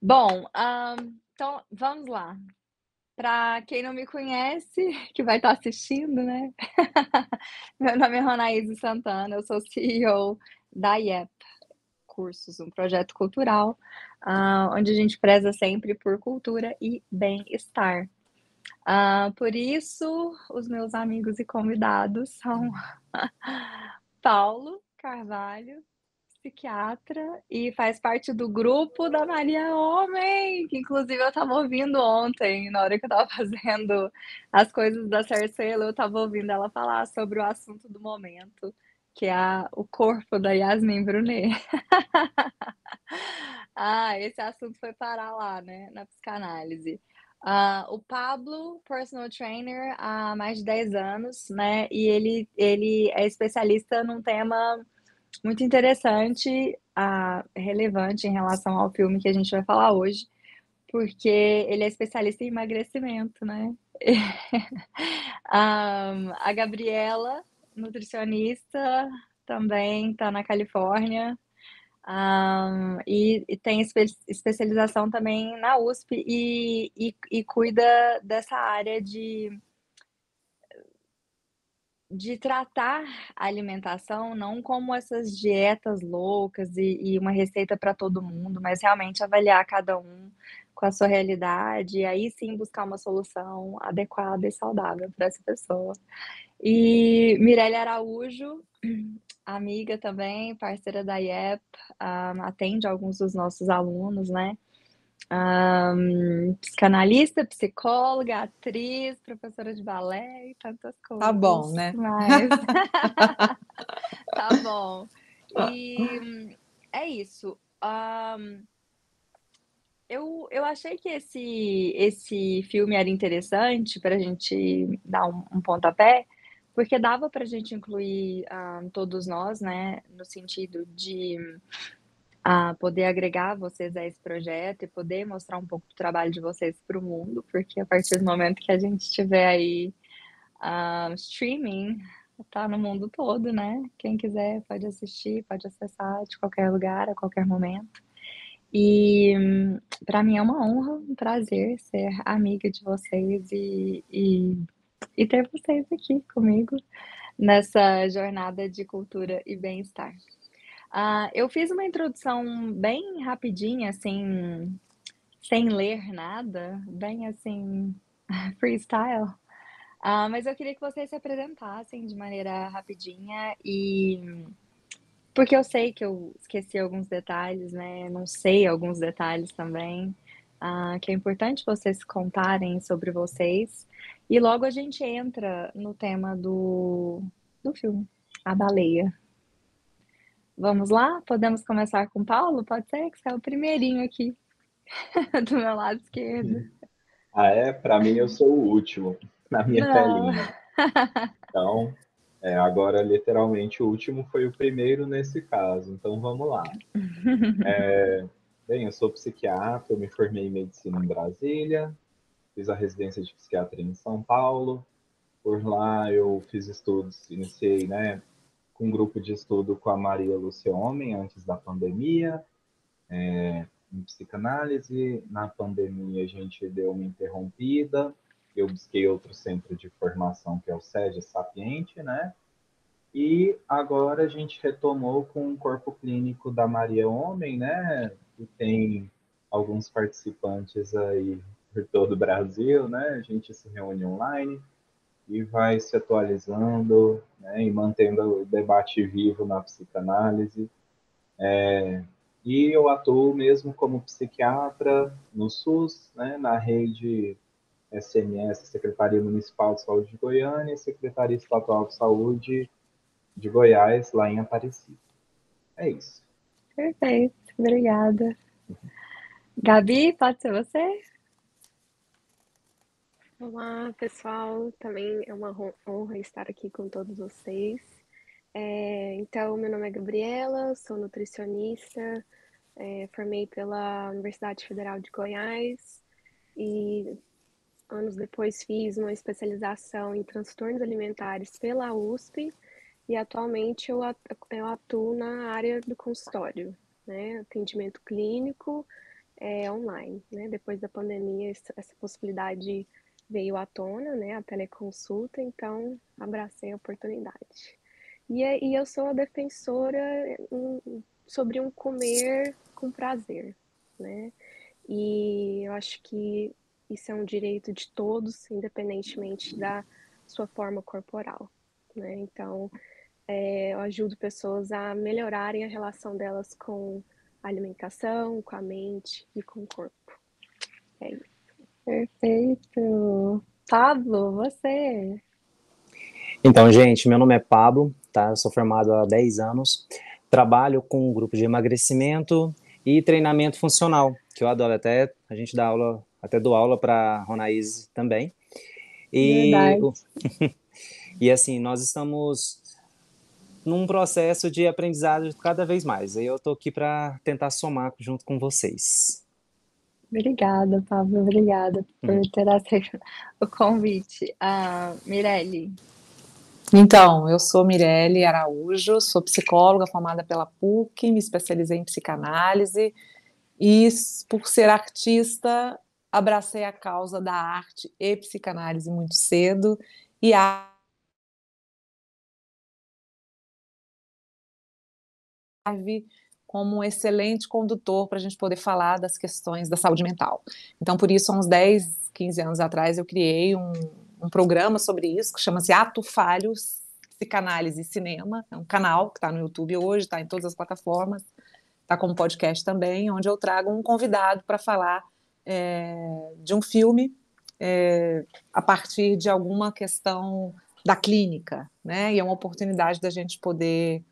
Bom, então vamos lá. Para quem não me conhece, que vai estar assistindo, né. Meu nome é Ronaísa Santana, eu sou CEO da IEP Cursos, um projeto cultural, onde a gente preza sempre por cultura e bem-estar. Por isso, os meus amigos e convidados são Paulo Carvalho, psiquiatra, e faz parte do grupo da Maria Homem, que inclusive eu estava ouvindo ontem, na hora que eu estava fazendo as coisas da Cersei, eu estava ouvindo ela falar sobre o assunto do momento, que é o corpo da Yasmin Brunet. Esse assunto foi parar lá, né, na psicanálise. O Pablo, personal trainer há mais de 10 anos, né, e ele é especialista num tema muito interessante, relevante em relação ao filme que a gente vai falar hoje, porque ele é especialista em emagrecimento, né. A Gabriela, nutricionista, também está na Califórnia, e tem especialização também na USP e cuida dessa área de tratar a alimentação não como essas dietas loucas e uma receita para todo mundo, mas realmente avaliar cada um com a sua realidade, e aí sim buscar uma solução adequada e saudável para essa pessoa. E Mirelle Araújo, amiga também, parceira da IEP, atende alguns dos nossos alunos, né. Psicanalista, psicóloga, atriz, professora de balé e tantas Tá coisas bom, né? mais. Tá bom. E é isso. Eu achei que esse filme era interessante para a gente dar um pontapé, porque dava para a gente incluir, todos nós, né, no sentido de, poder agregar vocês a esse projeto e poder mostrar um pouco do trabalho de vocês para o mundo, porque a partir do momento que a gente estiver aí, streaming, tá no mundo todo, né, quem quiser pode assistir, pode acessar de qualquer lugar, a qualquer momento. E para mim é uma honra, um prazer ser amiga de vocês e ter vocês aqui comigo nessa jornada de cultura e bem-estar. Eu fiz uma introdução bem rapidinha, assim, sem ler nada, bem assim, freestyle, mas eu queria que vocês se apresentassem de maneira rapidinha porque eu sei que eu esqueci alguns detalhes, né, não sei alguns detalhes também, que é importante vocês contarem sobre vocês, e logo a gente entra no tema do filme, A Baleia. Vamos lá? Podemos começar com o Paulo? Pode ser? Que você é o primeirinho aqui, do meu lado esquerdo. Ah, é? Para mim, eu sou o último na minha Não. telinha. Então, agora, literalmente, o último foi o primeiro nesse caso. Então, vamos lá. Bem, eu sou psiquiatra, eu me formei em medicina em Brasília, fiz a residência de psiquiatria em São Paulo. Por lá, eu fiz estudos, iniciei, né, com um grupo de estudo com a Maria Lúcia Homem, antes da pandemia, em psicanálise. Na pandemia, a gente deu uma interrompida. Eu busquei outro centro de formação, que é o SED Sapiente, né? E agora a gente retomou com o corpo clínico da Maria Homem, né? Que tem alguns participantes aí por todo o Brasil, né? A gente se reúne online e vai se atualizando, né? E mantendo o debate vivo na psicanálise. E eu atuo mesmo como psiquiatra no SUS, né, na rede SMS, Secretaria Municipal de Saúde de Goiânia, e Secretaria Estadual de Saúde de Goiás, lá em Aparecida. É isso. Perfeito, obrigada. Gabi, pode ser você? Olá, pessoal. Também é uma honra estar aqui com todos vocês. Então, meu nome é Gabriela, sou nutricionista, formei pela Universidade Federal de Goiás e anos depois fiz uma especialização em transtornos alimentares pela USP e atualmente eu atuo na área do consultório, né? Atendimento clínico, online, né? Depois da pandemia, essa possibilidade veio à tona, né? A teleconsulta, então abracei a oportunidade. E eu sou a defensora sobre um comer com prazer, né? E eu acho que isso é um direito de todos, independentemente da sua forma corporal, né? Então, eu ajudo pessoas a melhorarem a relação delas com a alimentação, com a mente e com o corpo. É isso. Perfeito. Pablo, você? Então, gente, meu nome é Pablo, tá? Eu sou formado há 10 anos, trabalho com um grupo de emagrecimento e treinamento funcional, que eu adoro. Até a gente dá aula, até dou aula para Ronaís também. E, Verdade. e assim, nós estamos num processo de aprendizado cada vez mais. E eu estou aqui para tentar somar junto com vocês. Obrigada, Pablo. Obrigada por ter aceito o convite. Mirelle. Então, eu sou Mirelle Araújo, sou psicóloga formada pela PUC, me especializei em psicanálise e, por ser artista, abracei a causa da arte e psicanálise muito cedo e serve como um excelente condutor para a gente poder falar das questões da saúde mental. Então, por isso, há uns 10, 15 anos atrás, eu criei um programa sobre isso, que chama-se Ato Falho, Psicanálise e Cinema. É um canal que está no YouTube hoje, está em todas as plataformas, está como podcast também, onde eu trago um convidado para falar de um filme a partir de alguma questão da clínica, né? E é uma oportunidade da gente poder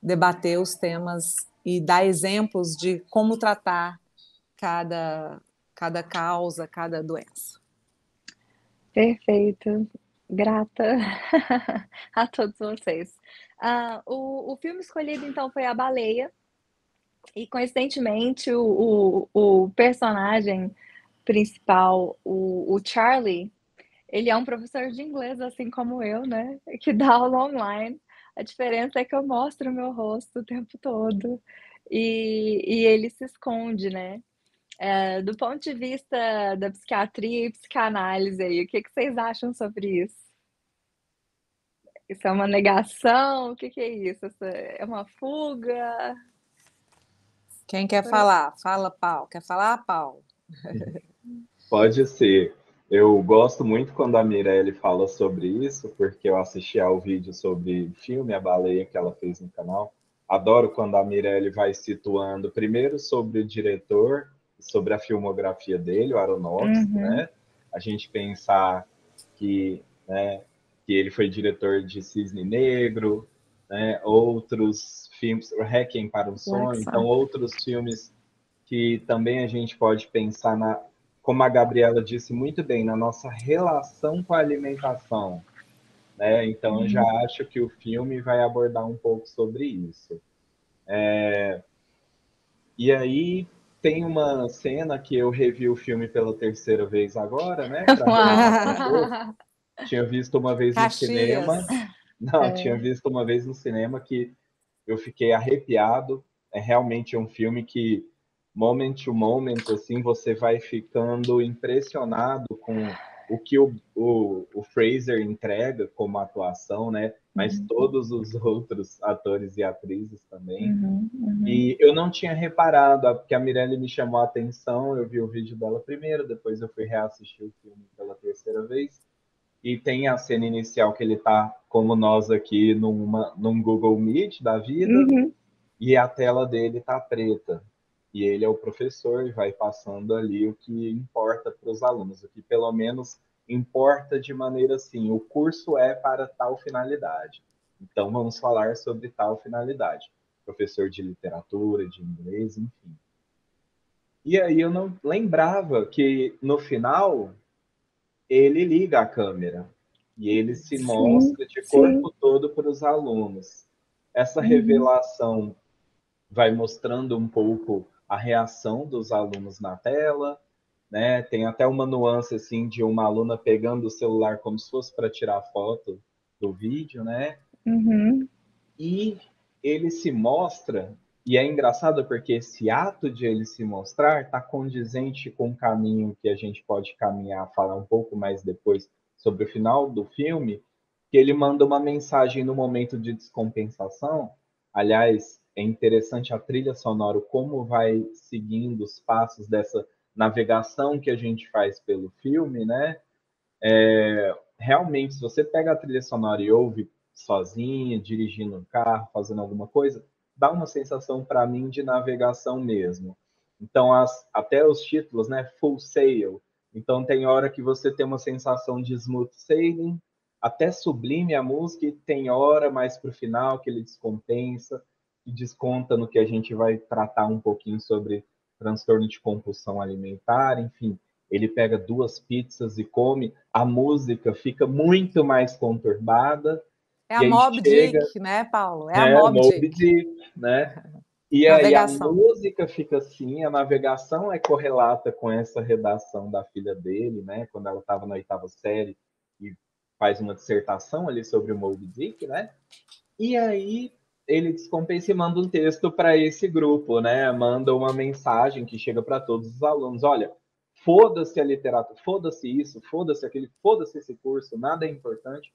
debater os temas e dar exemplos de como tratar cada causa, cada doença. Perfeito. Grata a todos vocês. O filme escolhido, então, foi A Baleia. E, coincidentemente, o personagem principal, o Charlie, ele é um professor de inglês, assim como eu, né? Que dá aula online. A diferença é que eu mostro o meu rosto o tempo todo. E ele se esconde, né? Do ponto de vista da psiquiatria e psicanálise aí, o que vocês acham sobre isso? Isso é uma negação? O que é isso? Isso é uma fuga? Quem quer falar? Fala, Paulo. Quer falar, Paulo? Pode ser. Eu gosto muito quando a Mirelle fala sobre isso, porque eu assisti ao vídeo sobre o filme A Baleia que ela fez no canal. Adoro quando a Mirelle vai situando primeiro sobre o diretor, sobre a filmografia dele, o Aronofsky, Uhum, né? A gente pensar que, né, que ele foi diretor de Cisne Negro, né? Outros filmes, Requiem para um Black Sonho, então Swan. outros filmes que também a gente pode pensar como a Gabriela disse muito bem, na nossa relação com a alimentação, né? Então, eu já Uhum. acho que o filme vai abordar um pouco sobre isso. E aí tem uma cena que eu revi o filme pela terceira vez agora, né? Para relembrar um pouco. Uau! Tinha visto uma vez no cinema. Caxias. Não, tinha É. visto uma vez no cinema que eu fiquei arrepiado. É realmente um filme que, moment to moment, assim, você vai ficando impressionado com o que o Fraser entrega como atuação, né? Mas Uhum, todos os outros atores e atrizes também. uhum, uhum. E eu não tinha reparado, porque a Mirelle me chamou a atenção, eu vi o vídeo dela primeiro, depois eu fui reassistir o filme pela terceira vez. E tem a cena inicial que ele está, como nós aqui, num Google Meet da vida, Uhum. e a tela dele está preta. E ele é o professor e vai passando ali o que importa para os alunos, o que pelo menos importa de maneira assim, o curso é para tal finalidade. Então vamos falar sobre tal finalidade. Professor de literatura, de inglês, enfim. E aí eu não lembrava que no final ele liga a câmera e ele se Sim, mostra de sim. corpo todo para os alunos. Essa Uhum, revelação vai mostrando um pouco a reação dos alunos na tela, né? Tem até uma nuance assim de uma aluna pegando o celular como se fosse para tirar foto do vídeo, né? uhum. E ele se mostra E é engraçado porque esse ato de ele se mostrar está condizente com o caminho que a gente pode caminhar, falar um pouco mais depois sobre o final do filme, que ele manda uma mensagem no momento de descompensação. Aliás, é interessante a trilha sonora, como vai seguindo os passos dessa navegação que a gente faz pelo filme, né? Realmente, se você pega a trilha sonora e ouve sozinha, dirigindo um carro, fazendo alguma coisa, dá uma sensação para mim de navegação mesmo. Então, até os títulos, né? Full Sail. Então, tem hora que você tem uma sensação de smooth sailing, até sublime a música, e tem hora mais para o final que ele descompensa e desconta no que a gente vai tratar um pouquinho sobre transtorno de compulsão alimentar, enfim. Ele pega 2 pizzas e come, a música fica muito mais conturbada, É a e aí Moby chega, Dick, né, Paulo? É a né, Moby Moby Dick. Dick, né? E aí a Navegação. música fica assim, a navegação é correlata com essa redação da filha dele, né? Quando ela estava na 8ª série e faz uma dissertação ali sobre o Moby Dick, né? E aí ele descompensa e manda um texto para esse grupo, né? Manda uma mensagem que chega para todos os alunos: olha, foda-se a literatura, foda-se isso, foda-se aquele, foda-se esse curso, nada é importante.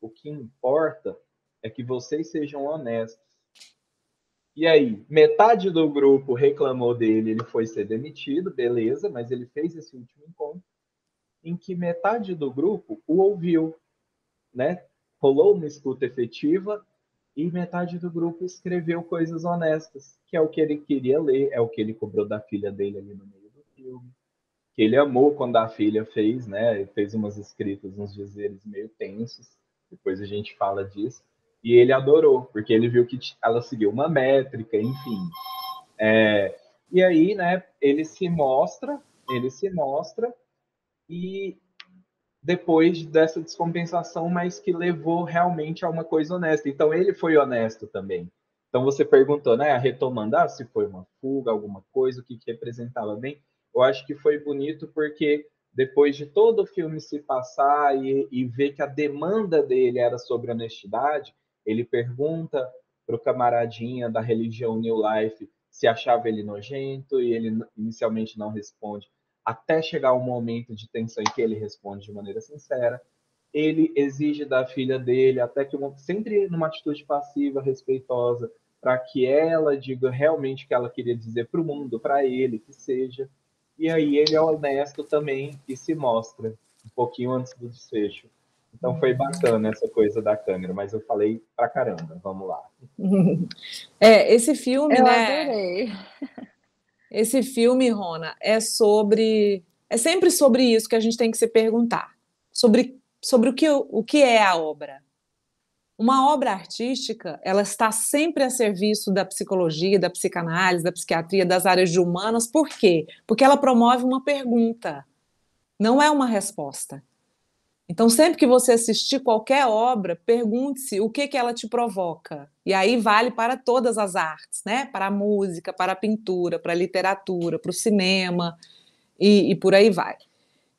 O que importa é que vocês sejam honestos. E aí, metade do grupo reclamou dele, ele foi ser demitido, beleza, mas ele fez esse último encontro, em que metade do grupo o ouviu, né? Rolou uma escuta efetiva e metade do grupo escreveu coisas honestas, que é o que ele queria ler, é o que ele cobrou da filha dele ali no meio do filme, que ele amou quando a filha fez, né? Ele fez umas escritas, uns dizeres meio tensos, depois a gente fala disso, e ele adorou, porque ele viu que ela seguiu uma métrica, enfim. E aí, né, ele se mostra, e depois dessa descompensação, mas que levou realmente a uma coisa honesta. Então, ele foi honesto também. Então, você perguntou, né, retomando, se foi uma fuga, alguma coisa, o que representava bem. Eu acho que foi bonito porque depois de todo o filme se passar e ver que a demanda dele era sobre honestidade, ele pergunta para o camaradinha da religião New Life se achava ele nojento, e ele inicialmente não responde, até chegar o momento de tensão em que ele responde de maneira sincera. Ele exige da filha dele, até que sempre numa atitude passiva, respeitosa, para que ela diga realmente o que ela queria dizer para o mundo, para ele, que seja. E aí ele é honesto também e se mostra um pouquinho antes do desfecho. Então foi bacana essa coisa da câmera, mas eu falei pra caramba. Vamos lá. Esse filme, Eu né? adorei. Esse filme, Rona, é sempre sobre isso que a gente tem que se perguntar. Sobre o que é a obra. Uma obra artística, ela está sempre a serviço da psicologia, da psicanálise, da psiquiatria, das áreas de humanas. Por quê? Porque ela promove uma pergunta, não é uma resposta. Então, sempre que você assistir qualquer obra, pergunte-se o que ela te provoca. E aí vale para todas as artes, né? Para a música, para a pintura, para a literatura, para o cinema e por aí vai.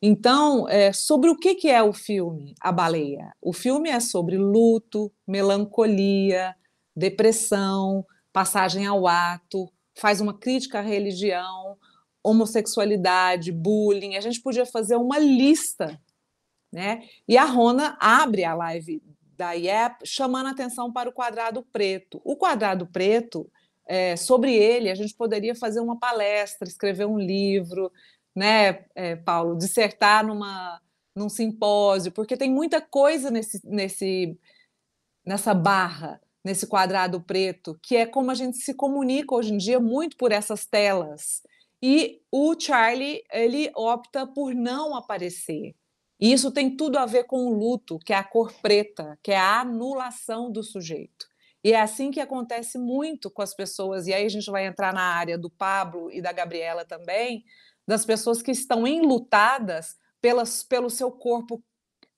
Então, sobre o que é o filme A Baleia? O filme é sobre luto, melancolia, depressão, passagem ao ato, faz uma crítica à religião, homossexualidade, bullying. A gente podia fazer uma lista, né? E a Rona abre a live da IEP chamando a atenção para o quadrado preto. O quadrado preto, sobre ele, a gente poderia fazer uma palestra, escrever um livro, né, Paulo? Dissertar num simpósio, porque tem muita coisa nessa barra, nesse quadrado preto, que é como a gente se comunica hoje em dia muito por essas telas. E o Charlie, ele opta por não aparecer. E isso tem tudo a ver com o luto, que é a cor preta, que é a anulação do sujeito. E é assim que acontece muito com as pessoas, e aí a gente vai entrar na área do Pablo e da Gabriela também, das pessoas que estão enlutadas pelo seu corpo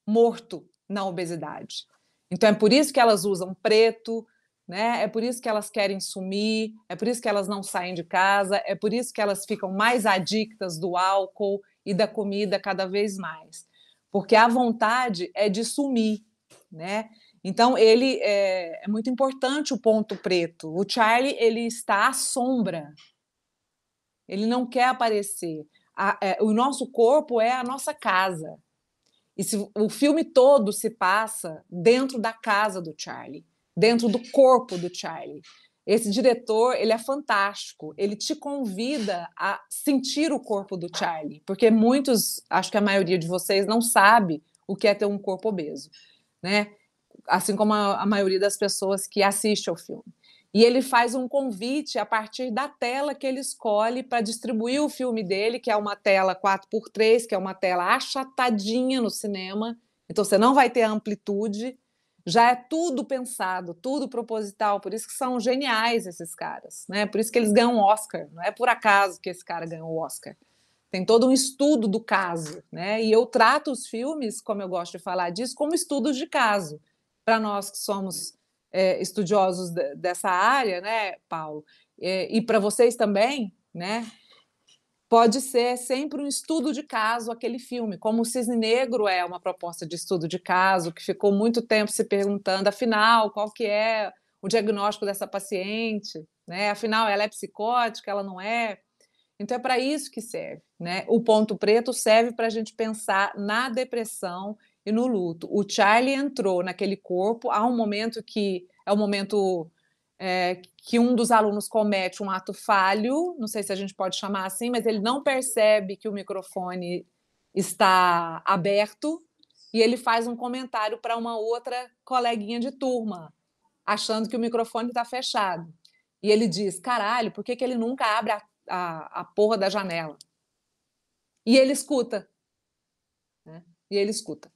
morto na obesidade. Então é por isso que elas usam preto, né? É por isso que elas querem sumir, é por isso que elas não saem de casa, é por isso que elas ficam mais adictas do álcool e da comida cada vez mais. Porque a vontade é de sumir, né? Então, ele é muito importante o ponto preto. O Charlie, ele está à sombra. Ele não quer aparecer. O nosso corpo é a nossa casa. E o filme todo se passa dentro da casa do Charlie, dentro do corpo do Charlie. Esse diretor, ele é fantástico. Ele te convida a sentir o corpo do Charlie, porque muitos, acho que a maioria de vocês não sabe o que é ter um corpo obeso, né? Assim como a maioria das pessoas que assiste ao filme. E ele faz um convite a partir da tela que ele escolhe para distribuir o filme dele, que é uma tela 4x3, que é uma tela achatadinha no cinema. Então você não vai ter amplitude. Já é tudo pensado, tudo proposital. Por isso que são geniais esses caras, né? Por isso que eles ganham o Oscar. Não é por acaso que esse cara ganhou o Oscar. Tem todo um estudo do caso, né? E eu trato os filmes, como eu gosto de falar disso, como estudos de caso. Para nós que somos estudiosos dessa área, né, Paulo? E para vocês também, né? Pode ser sempre um estudo de caso aquele filme, como o Cisne Negro é uma proposta de estudo de caso, que ficou muito tempo se perguntando, afinal, qual que é o diagnóstico dessa paciente, né? Afinal, ela é psicótica, ela não é? Então é para isso que serve, né? O ponto preto serve para a gente pensar na depressão e no luto. O Charlie entrou naquele corpo, há um momento que é o momento que um dos alunos comete um ato falho, não sei se a gente pode chamar assim, mas ele não percebe que o microfone está aberto e ele faz um comentário para uma outra coleguinha de turma, achando que o microfone está fechado. E ele diz, caralho, por que ele nunca abre a porra da janela? E ele escuta. Né? E ele escuta.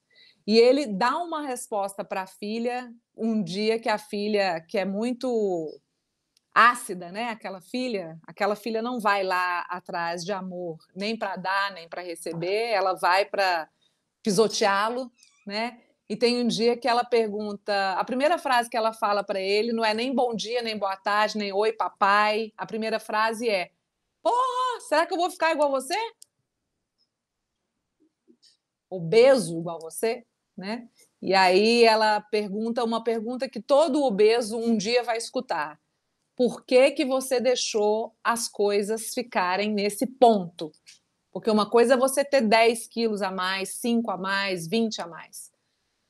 E ele dá uma resposta para a filha um dia que a filha, que é muito ácida, né? Aquela filha não vai lá atrás de amor, nem para dar, nem para receber, ela vai para pisoteá-lo, né? E tem um dia que ela pergunta, a primeira frase que ela fala para ele não é nem bom dia, nem boa tarde, nem oi, papai. A primeira frase é: porra, será que eu vou ficar igual você? Obeso igual você, né? E aí ela pergunta uma pergunta que todo obeso um dia vai escutar: por que que você deixou as coisas ficarem nesse ponto? Porque uma coisa é você ter 10 quilos a mais, 5 a mais, 20 a mais.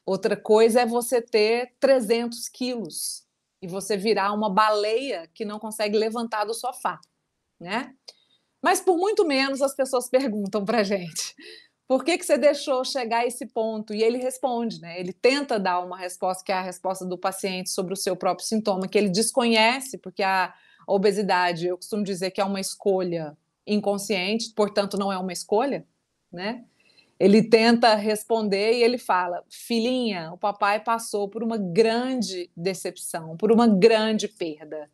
Outra coisa é você ter 300 quilos e você virar uma baleia que não consegue levantar do sofá, né? Mas por muito menos as pessoas perguntam para a gente: por que você deixou chegar a esse ponto? E ele responde, né? Ele tenta dar uma resposta que é a resposta do paciente sobre o seu próprio sintoma, que ele desconhece, porque a obesidade, eu costumo dizer que é uma escolha inconsciente, portanto não é uma escolha, né? Ele tenta responder e ele fala: filhinha, o papai passou por uma grande decepção, por uma grande perda.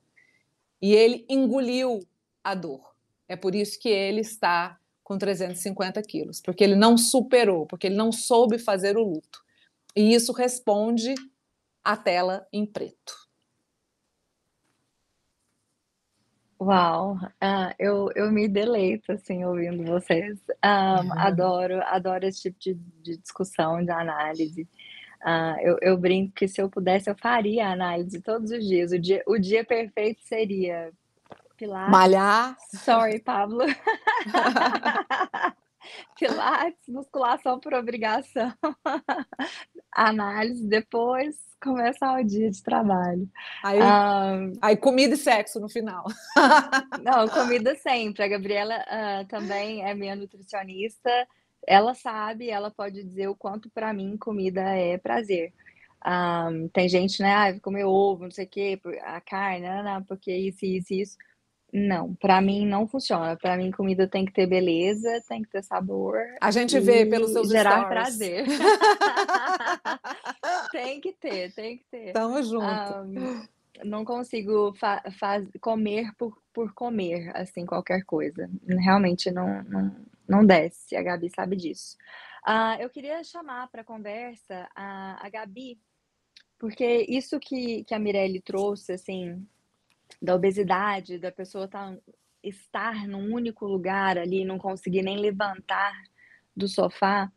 E ele engoliu a dor. É por isso que ele está com 350 quilos, porque ele não superou, porque ele não soube fazer o luto. E isso responde à tela em preto. Uau, eu me deleito assim ouvindo vocês. Adoro esse tipo de discussão, de análise. Eu brinco que se eu pudesse, eu faria a análise todos os dias. O dia perfeito seria Pilates. Malhar. Sorry, Pablo. Pilates, musculação por obrigação. Análise, depois começar o dia de trabalho. Aí comida e sexo no final. Não, comida sempre. A Gabriela também é minha nutricionista. Ela sabe, ela pode dizer o quanto para mim comida é prazer. Tem gente, né, comer ovo, não sei o quê, a carne, não, porque isso. Não, para mim não funciona. Para mim, comida tem que ter beleza, tem que ter sabor A gente e vê pelos seus gerar stories. prazer. Tem que ter. Tamo junto. Não consigo comer por comer, assim, qualquer coisa. Realmente não desce, a Gabi sabe disso. Eu queria chamar para conversa a Gabi, porque isso que a Mirelle trouxe, assim, da obesidade, da pessoa estar num único lugar ali, não conseguir nem levantar do sofá,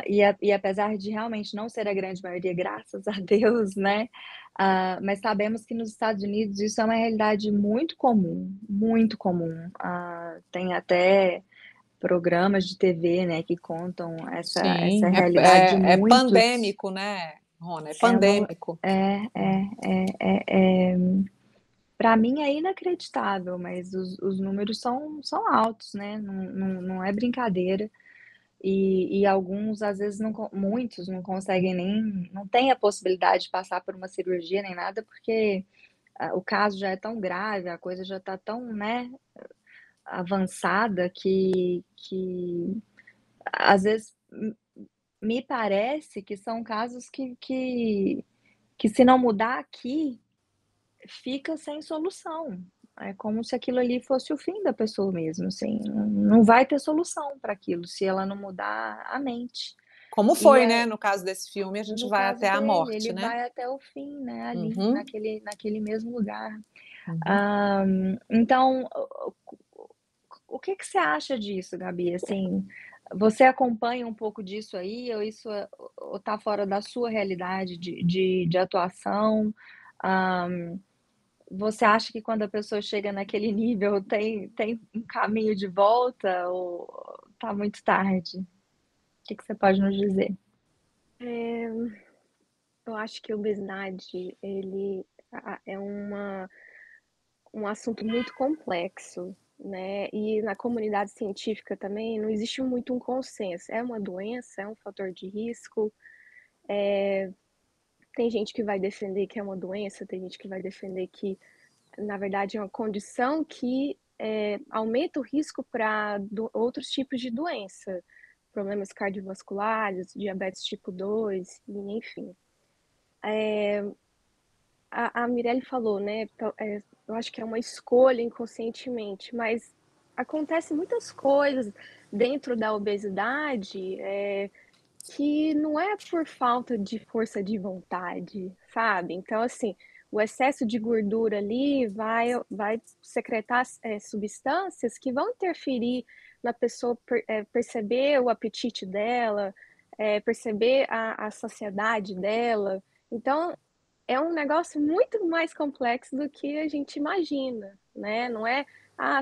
E apesar de realmente não ser a grande maioria, graças a Deus, né? Mas sabemos que nos Estados Unidos isso é uma realidade muito comum, muito comum. Tem até programas de TV, né, que contam essa Sim, realidade de é muitos. pandêmico, né, Rona? É É uma, pandêmico. para mim é inacreditável, mas os números são altos, né? Não é brincadeira. E alguns, às vezes, muitos não conseguem nem, não tem a possibilidade de passar por uma cirurgia nem nada, porque o caso já é tão grave, a coisa já está tão, né, avançada que às vezes me parece que são casos que se não mudar aqui, fica sem solução. É como se aquilo ali fosse o fim da pessoa mesmo, assim, não vai ter solução para aquilo se ela não mudar a mente. Como E foi, né? é, No caso desse filme, a gente no vai caso até a dele, morte, ele né? vai até o fim, né, ali, Uhum, naquele mesmo lugar. uhum. Então, o que que você acha disso, Gabi? Assim, você acompanha um pouco disso aí, ou isso ou tá fora da sua realidade de atuação? Ahm, Você acha que quando a pessoa chega naquele nível tem um caminho de volta ou tá muito tarde? O que que você pode nos dizer? É, eu acho que a obesidade, ele é um assunto muito complexo, né? E na comunidade científica também não existe muito um consenso. É uma doença, é um fator de risco. Tem gente que vai defender que é uma doença, tem gente que vai defender que, na verdade, é uma condição que aumenta o risco para outros tipos de doença, problemas cardiovasculares, diabetes tipo 2, enfim. A Mirelle falou, né? Eu acho que é uma escolha inconscientemente, mas acontece muitas coisas dentro da obesidade que não é por falta de força de vontade, sabe? Então, assim, o excesso de gordura ali vai secretar substâncias que vão interferir na pessoa perceber o apetite dela, perceber a saciedade dela. Então, é um negócio muito mais complexo do que a gente imagina, né? Não é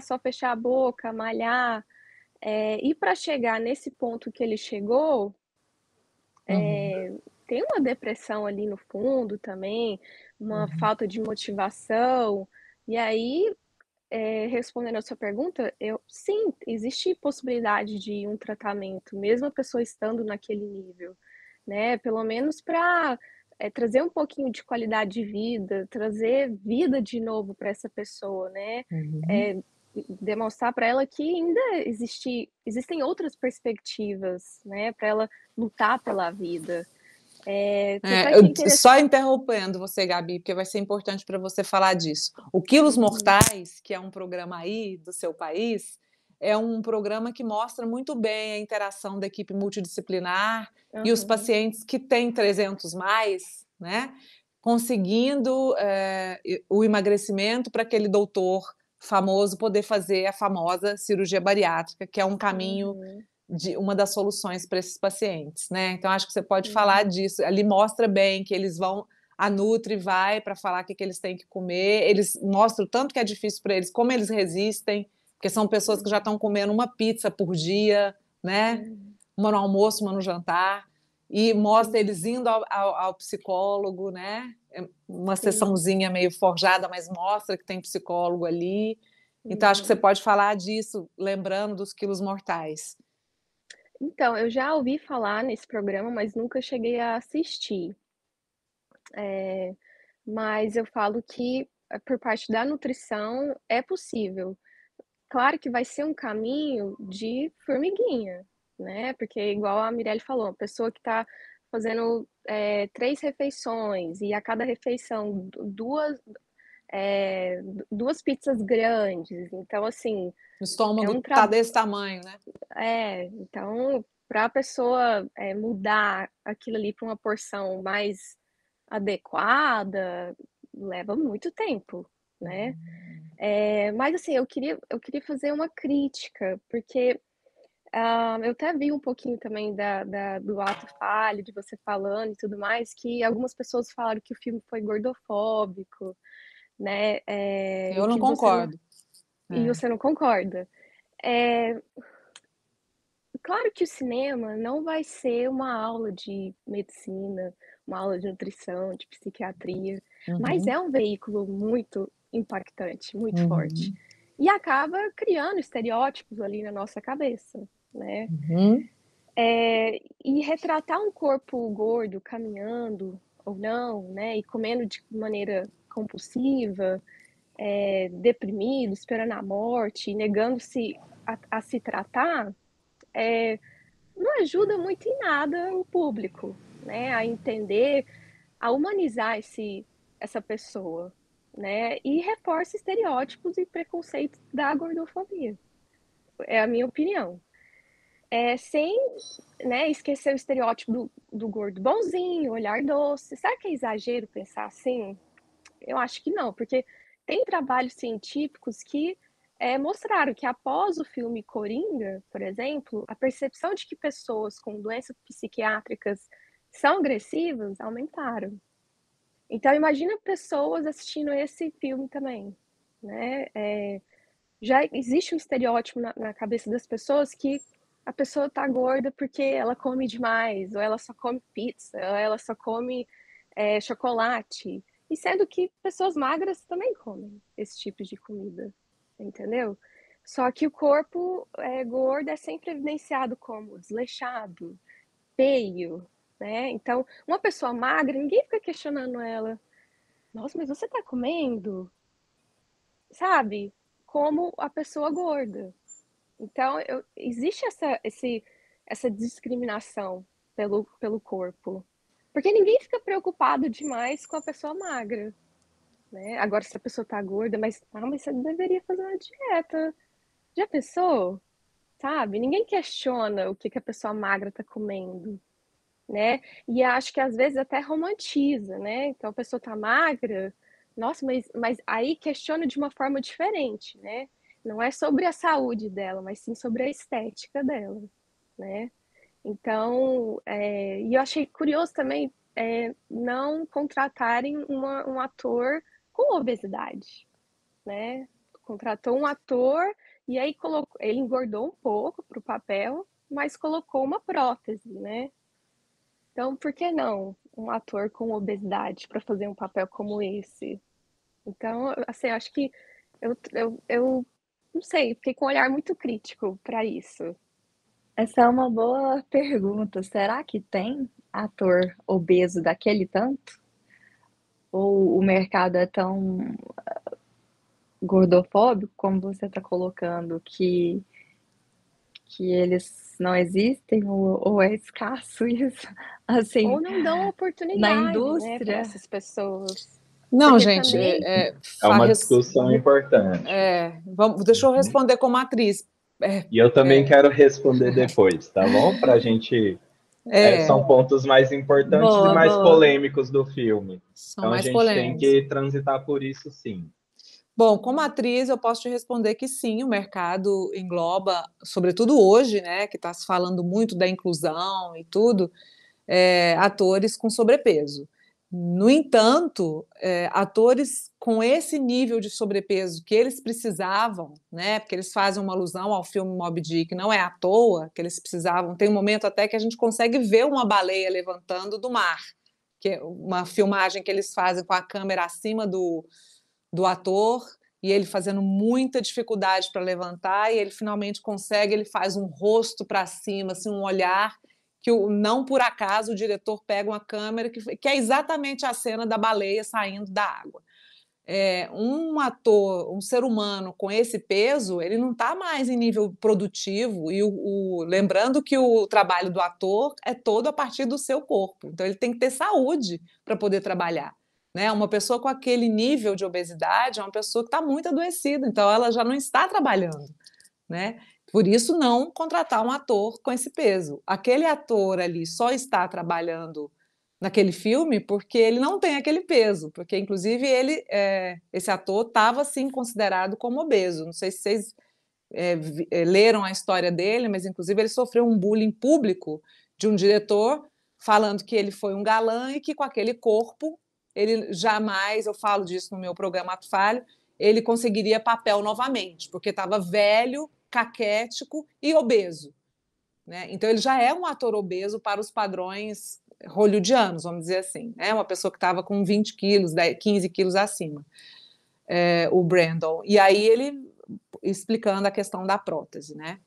só fechar a boca, malhar. E para chegar nesse ponto que ele chegou, Uhum. tem uma depressão ali no fundo também, uma falta de motivação. E aí, respondendo a sua pergunta, sim, existe possibilidade de um tratamento, mesmo a pessoa estando naquele nível, né? Pelo menos para trazer um pouquinho de qualidade de vida, trazer vida de novo para essa pessoa, né? Uhum. É, demonstrar para ela que ainda existem outras perspectivas, né? Para ela lutar pela vida. Tanto é que é interessante. Só interrompendo você, Gabi, porque vai ser importante para você falar disso. O Quilos Uhum, Mortais, que é um programa aí do seu país, é um programa que mostra muito bem a interação da equipe multidisciplinar e os uhum, pacientes que têm 300 mais, né, conseguindo o emagrecimento para aquele doutor famoso poder fazer a famosa cirurgia bariátrica, que é um caminho uhum, de uma das soluções para esses pacientes, né? Então acho que você pode falar uhum, disso. Ali mostra bem que eles vão, a Nutri vai para falar o que eles têm que comer. Eles mostram tanto que é difícil para eles, como eles resistem, porque são pessoas que já estão comendo uma pizza por dia, né? uhum, Uma no almoço, uma no jantar. E mostra sim, eles indo ao psicólogo, né? Uma sim, sessãozinha meio forjada, mas mostra que tem psicólogo ali. Então, acho que você uhum. pode falar disso, lembrando dos quilos mortais. Então, eu já ouvi falar nesse programa, mas nunca cheguei a assistir. Mas eu falo que, por parte da nutrição, é possível. Claro que vai ser um caminho de formiguinha, né? Porque, igual a Mirelle falou, a pessoa que está fazendo 3 refeições e a cada refeição duas pizzas grandes. Então, assim, O é estômago um tá trabalho. desse tamanho, né? Então, para a pessoa mudar aquilo ali para uma porção mais adequada, leva muito tempo, né? Mas assim, eu queria fazer uma crítica, porque Eu até vi um pouquinho também do ato falho, de você falando e tudo mais, que algumas pessoas falaram que o filme foi gordofóbico, né? Eu não concordo. E você não concorda. Claro que o cinema não vai ser uma aula de medicina, uma aula de nutrição, de psiquiatria, mas é um veículo muito impactante, muito forte. E acaba criando estereótipos ali na nossa cabeça, né? E retratar um corpo gordo caminhando ou não, né? E comendo de maneira compulsiva, deprimido, esperando a morte, negando-se a se tratar, não ajuda muito em nada o público, né? A entender, a humanizar essa pessoa, né? E reforça estereótipos e preconceitos da gordofobia. É a minha opinião. Sem, né, esquecer o estereótipo do gordo bonzinho, olhar doce. Será que é exagero pensar assim? Eu acho que não, porque tem trabalhos científicos que mostraram que após o filme Coringa, por exemplo, a percepção de que pessoas com doenças psiquiátricas são agressivas aumentaram. Então, imagina pessoas assistindo esse filme também, né? Já existe um estereótipo na cabeça das pessoas que a pessoa tá gorda porque ela come demais, ou ela só come pizza, ou ela só come chocolate. E sendo que pessoas magras também comem esse tipo de comida, entendeu? Só que o corpo gordo é sempre evidenciado como desleixado, feio, né? Então, uma pessoa magra, ninguém fica questionando ela. Nossa, mas você tá comendo? Sabe? Como a pessoa gorda. Então, existe essa discriminação pelo corpo. Porque ninguém fica preocupado demais com a pessoa magra, né? Agora, se a pessoa tá gorda, mas você deveria fazer uma dieta. Já pensou? Sabe? Ninguém questiona o que a pessoa magra tá comendo, né? E acho que às vezes até romantiza, né? Então a pessoa tá magra, nossa, mas aí questiona de uma forma diferente, né? Não é sobre a saúde dela, mas sim sobre a estética dela, né? Então, e eu achei curioso também não contratarem um ator com obesidade, né? Contratou um ator e aí ele engordou um pouco para o papel, mas colocou uma prótese, né? Então, por que não um ator com obesidade para fazer um papel como esse? Então, assim, acho que eu não sei, fiquei com um olhar muito crítico para isso. Essa é uma boa pergunta. Será que tem ator obeso daquele tanto? Ou o mercado é tão gordofóbico, como você está colocando, que eles não existem, ou é escasso isso, assim, Ou não dão na oportunidade, né, para indústria? essas pessoas. Não, Porque gente, também, É uma discussão importante. deixa eu responder como atriz. E eu também quero responder depois, tá bom? Para a gente. São pontos mais importantes e Boa, mais boa. polêmicos do filme. São Então a mais gente tem polêmicos. que transitar por isso, sim. Bom, como atriz, eu posso te responder que sim, o mercado engloba, sobretudo hoje, né, que está se falando muito da inclusão e tudo, atores com sobrepeso. No entanto, atores com esse nível de sobrepeso que eles precisavam, né, porque eles fazem uma alusão ao filme Moby Dick, não é à toa que eles precisavam. Tem um momento até que a gente consegue ver uma baleia levantando do mar, que é uma filmagem que eles fazem com a câmera acima do ator e ele fazendo muita dificuldade para levantar e ele finalmente consegue, ele faz um rosto para cima, assim, um olhar que não por acaso o diretor pega uma câmera que é exatamente a cena da baleia saindo da água. Um ator, um ser humano com esse peso, ele não está mais em nível produtivo e lembrando que o trabalho do ator é todo a partir do seu corpo, então ele tem que ter saúde para poder trabalhar. Né? Uma pessoa com aquele nível de obesidade é uma pessoa que está muito adoecida, então ela já não está trabalhando. Né? Por isso, não contratar um ator com esse peso. Aquele ator ali só está trabalhando naquele filme porque ele não tem aquele peso, porque inclusive esse ator estava sim considerado como obeso. Não sei se vocês leram a história dele, mas inclusive ele sofreu um bullying público de um diretor falando que ele foi um galã e que com aquele corpo ele jamais, eu falo disso no meu programa Ato Falho, ele conseguiria papel novamente, porque estava velho, caquético e obeso, né? Então ele já é um ator obeso para os padrões hollywoodianos, vamos dizer assim, né? Uma pessoa que estava com 20 quilos, 15 quilos acima, o Brandon. E aí ele explicando a questão da prótese, né?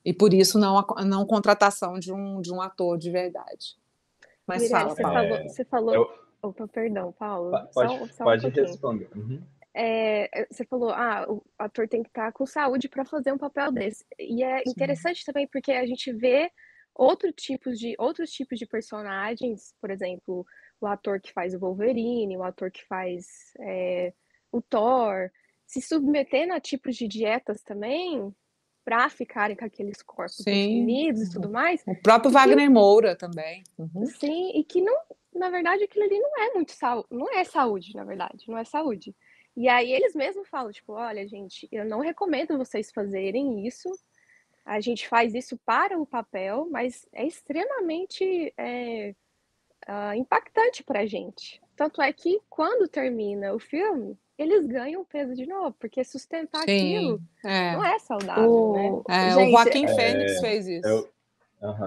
E por isso não contratação de um ator de verdade. Mas Mirelle, fala, Paulo. você falou. Opa, perdão, Paulo. Só um Pode pouquinho. responder. Uhum. Você falou, o ator tem que estar com saúde para fazer um papel desse. E é interessante também porque a gente vê outros tipos de personagens, por exemplo, o ator que faz o Wolverine, o ator que faz o Thor, se submetendo a tipos de dietas também para ficarem com aqueles corpos definidos e tudo mais. O próprio Wagner Moura também. Uhum. Sim, e que não, na verdade, aquilo ali não é muito não é saúde, na verdade, não é saúde. E aí eles mesmos falam, tipo, olha, gente, eu não recomendo vocês fazerem isso. A gente faz isso para o papel, mas é extremamente impactante para a gente. Tanto é que quando termina o filme, eles ganham peso de novo, porque sustentar aquilo não é saudável, né? Gente, o Joaquim Fênix fez isso.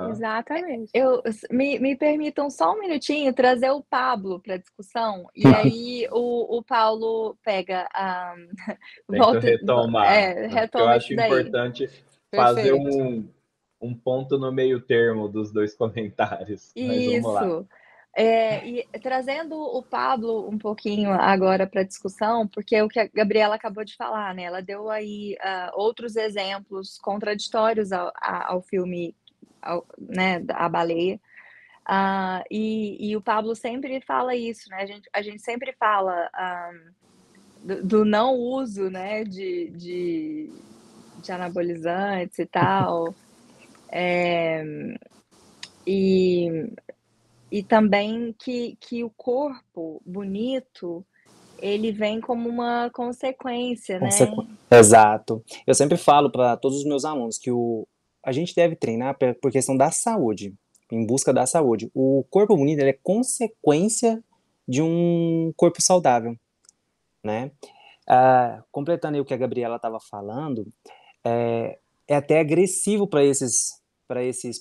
Exatamente. Me permitam só um minutinho trazer o Pablo para a discussão, e aí o Paulo pega a. Volta, retomar. Retoma eu acho importante fazer um ponto no meio termo dos dois comentários. Mas vamos lá. E trazendo o Pablo um pouquinho agora para a discussão, porque é o que a Gabriela acabou de falar, né? Ela deu aí outros exemplos contraditórios ao filme, né, A Baleia. E o Pablo sempre fala isso, né? A gente sempre fala do não uso, né, de anabolizantes e tal. E também que o corpo bonito, ele vem como uma consequência, né? Exato. Eu sempre falo para todos os meus alunos que a gente deve treinar por questão da saúde, em busca da saúde. O corpo bonito ele é consequência de um corpo saudável, né? Completando aí o que a Gabriela estava falando, é até agressivo para esses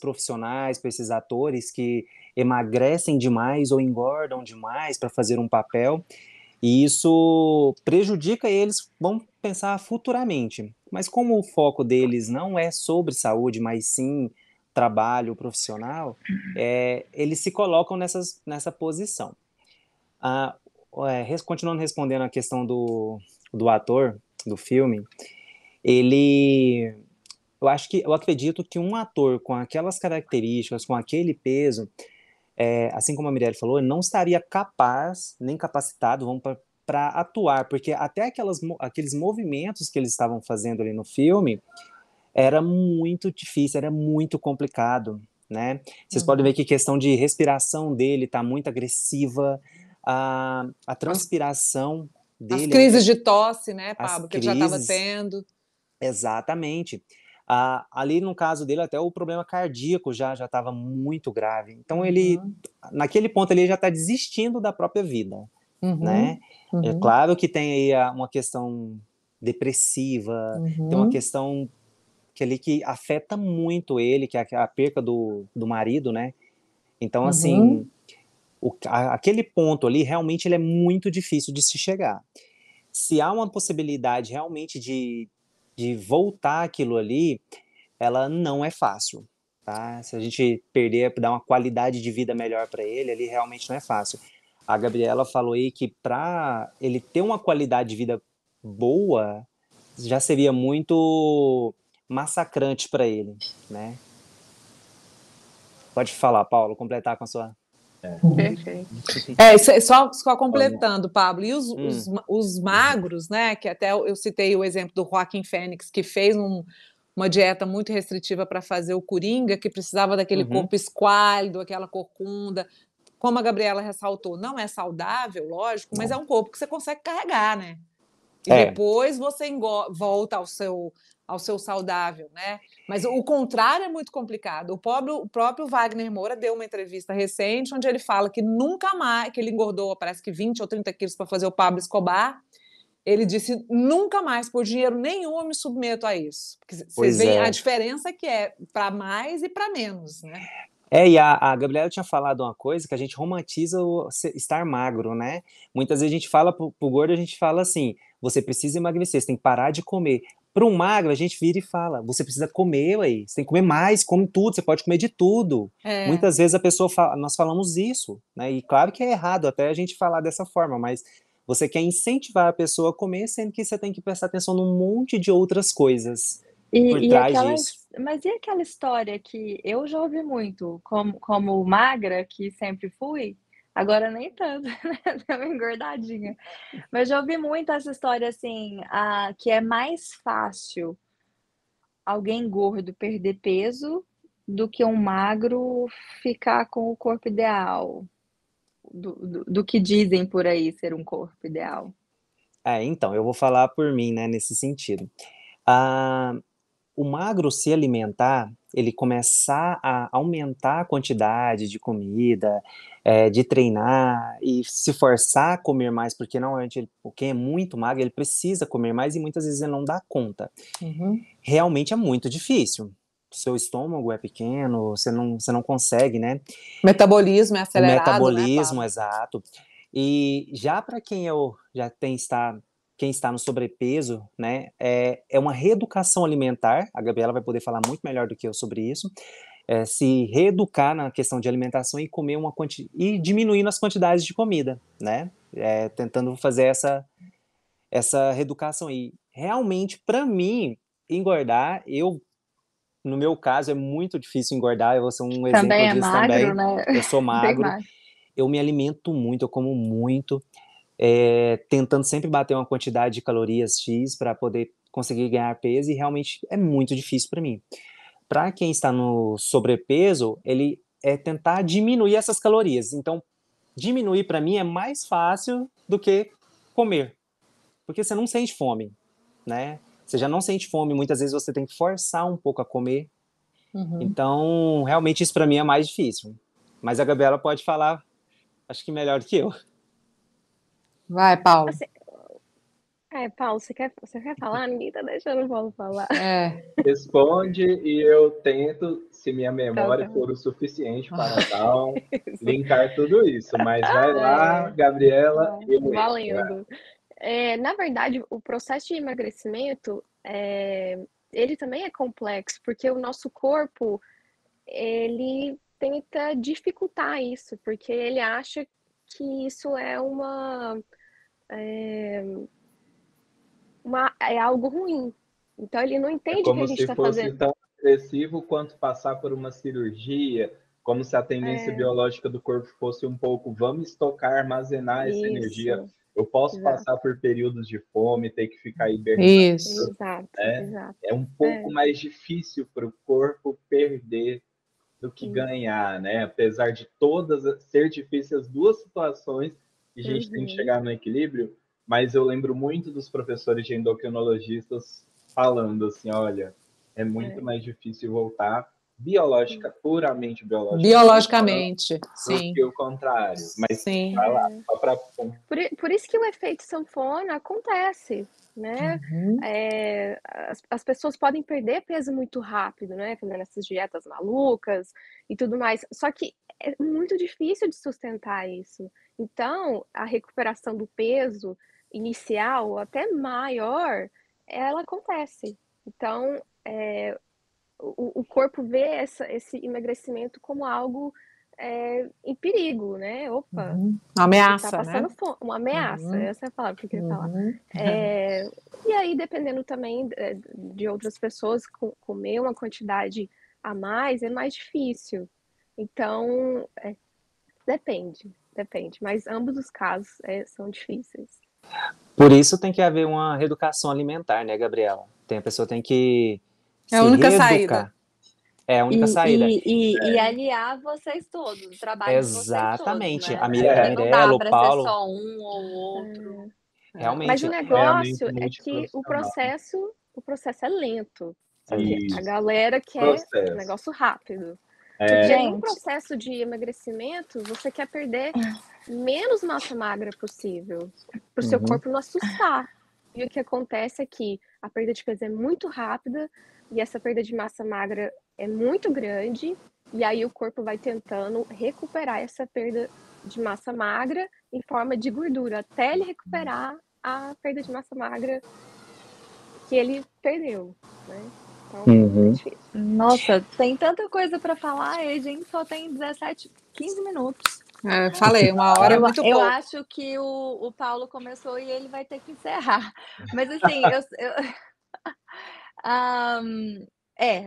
profissionais, para esses atores que emagrecem demais ou engordam demais para fazer um papel, e isso prejudica eles, vão pensar futuramente. Mas como o foco deles não é sobre saúde, mas sim trabalho profissional, eles se colocam nessa posição. Continuando respondendo a questão do ator do filme, eu acredito que um ator com aquelas características, com aquele peso, assim como a Mirelle falou, ele não estaria capaz, nem capacitado, para atuar, porque até aqueles movimentos que eles estavam fazendo ali no filme, era muito difícil, era muito complicado, né? Vocês podem ver que a questão de respiração dele está muito agressiva, a transpiração dele... As crises de tosse, né, Pablo, que ele já estava tendo. Exatamente. Ali, no caso dele, até o problema cardíaco já estava muito grave. Então, ele, naquele ponto, ele já está desistindo da própria vida, né? É claro que tem aí uma questão depressiva, tem uma questão que afeta muito ele, que é a perca do marido, né? Então, assim, aquele ponto ali, realmente, ele é muito difícil de se chegar. Se há uma possibilidade realmente de voltar aquilo ali, ela não é fácil, tá? Se a gente perder, dar uma qualidade de vida melhor para ele, ali realmente não é fácil. A Gabriela falou aí que para ele ter uma qualidade de vida boa, já seria muito massacrante para ele, né? Pode falar, Paulo, completar com a sua... Perfeito. Só completando, Pablo, e os magros, né, que até eu citei o exemplo do Joaquim Fênix, que fez uma dieta muito restritiva para fazer o Coringa, que precisava daquele corpo esquálido, aquela corcunda, como a Gabriela ressaltou, não é saudável, lógico, mas é um corpo que você consegue carregar, né? E depois você volta ao seu saudável, né? Mas o contrário é muito complicado. O próprio Wagner Moura deu uma entrevista recente onde ele fala que nunca mais, que ele engordou, parece que 20 ou 30 quilos para fazer o Pablo Escobar. Ele disse, nunca mais, por dinheiro nenhum, eu me submeto a isso. Porque vocês veem a diferença que é para mais e para menos, né? E a Gabriela tinha falado uma coisa que a gente romantiza o estar magro, né? Muitas vezes a gente fala pro gordo, a gente fala assim, você precisa emagrecer, você tem que parar de comer. Para um magro, a gente vira e fala, você precisa comer, ué, você tem que comer mais, come tudo, você pode comer de tudo. Muitas vezes a pessoa fala, nós falamos isso, né? E claro que é errado até a gente falar dessa forma, mas você quer incentivar a pessoa a comer, sendo que você tem que prestar atenção num monte de outras coisas por trás disso. Mas e aquela história que eu já ouvi muito, como magra, que sempre fui, agora nem tanto, né? Deu uma engordadinha. Mas já ouvi muito essa história assim, que é mais fácil alguém gordo perder peso do que um magro ficar com o corpo ideal. Do que dizem por aí ser um corpo ideal. Então, eu vou falar por mim, né, nesse sentido. O magro se alimentar, ele começar a aumentar a quantidade de comida, de treinar e se forçar a comer mais, porque normalmente quem é muito magro, ele precisa comer mais e muitas vezes ele não dá conta. Realmente é muito difícil. O seu estômago é pequeno, você não consegue, né? O metabolismo é acelerado, o metabolismo, né, exato. E já para quem quem está no sobrepeso, né, é uma reeducação alimentar, a Gabriela vai poder falar muito melhor do que eu sobre isso, se reeducar na questão de alimentação e comer e diminuindo as quantidades de comida, né, tentando fazer essa reeducação. E realmente, para mim, engordar, no meu caso, é muito difícil engordar, eu vou ser um exemplo também disso magro, também, né? Eu sou magro, eu me alimento muito, eu como muito, tentando sempre bater uma quantidade de calorias X para poder conseguir ganhar peso, e realmente é muito difícil para mim. Para quem está no sobrepeso, ele tentar diminuir essas calorias. Então, diminuir para mim é mais fácil do que comer, porque você não sente fome, né? Você já não sente fome, muitas vezes você tem que forçar um pouco a comer. Então, realmente isso para mim é mais difícil. Mas a Gabriela pode falar, acho que melhor do que eu. Vai, Paulo. Assim, Paulo, você quer falar? Ninguém tá deixando o Paulo falar. Responde e eu tento, se minha memória for o suficiente para tal, linkar tudo isso. Mas vai lá, Gabriela. Valendo. Na verdade, o processo de emagrecimento, ele também é complexo, porque o nosso corpo, ele tenta dificultar isso, porque ele acha que isso é algo ruim. Então ele não entende o que a gente está fazendo. Como se fosse tão agressivo quanto passar por uma cirurgia, como se a tendência biológica do corpo fosse um pouco, vamos estocar, armazenar essa energia. Eu posso passar por períodos de fome, ter que ficar hibernando. Exato. É um pouco mais difícil para o corpo perder do que ganhar, né? Apesar de ser difícil as duas situações, a gente tem que chegar no equilíbrio, mas eu lembro muito dos professores de endocrinologistas falando assim, olha, é muito mais difícil voltar puramente biologicamente, sim, do que o contrário. Mas vai lá, só para... Por isso que o efeito sanfona acontece, né? As pessoas podem perder peso muito rápido, né? Fazendo essas dietas malucas e tudo mais. Só que é muito difícil de sustentar isso. Então, a recuperação do peso inicial, até maior, ela acontece. Então, o corpo vê esse emagrecimento como algo em perigo, né? Opa, uma ameaça, tá passando né? fome, uma ameaça, essa é a palavra que eu queria falar. E aí, dependendo também de outras pessoas, comer uma quantidade a mais é mais difícil. Então, depende, mas ambos os casos são difíceis. Por isso tem que haver uma reeducação alimentar, né, Gabriela? A pessoa tem que se a única reeducar. Saída. É a única saída. E aliar vocês todos, o trabalho de vocês todos, Exatamente. né? A Mirella, não dá o para Paulo. ser só um ou outro. Mas Realmente, o Acompanhamento negócio é que o multiprofissional. processo é lento. Só que a Isso, galera quer um processo. negócio rápido. É, Porque no Gente, processo de emagrecimento, você quer perder menos massa magra possível, para o seu uhum, corpo não assustar. E o que acontece é que a perda de peso é muito rápida e essa perda de massa magra é muito grande, e aí o corpo vai tentando recuperar essa perda de massa magra em forma de gordura, até ele recuperar a perda de massa magra que ele perdeu, né? Então, é uhum. difícil. nossa, tem tanta coisa para falar e a gente só tem 17, 15 minutos. Falei, 1 hora é muito Eu pouco. acho que o Paulo começou e ele vai ter que encerrar. Mas assim,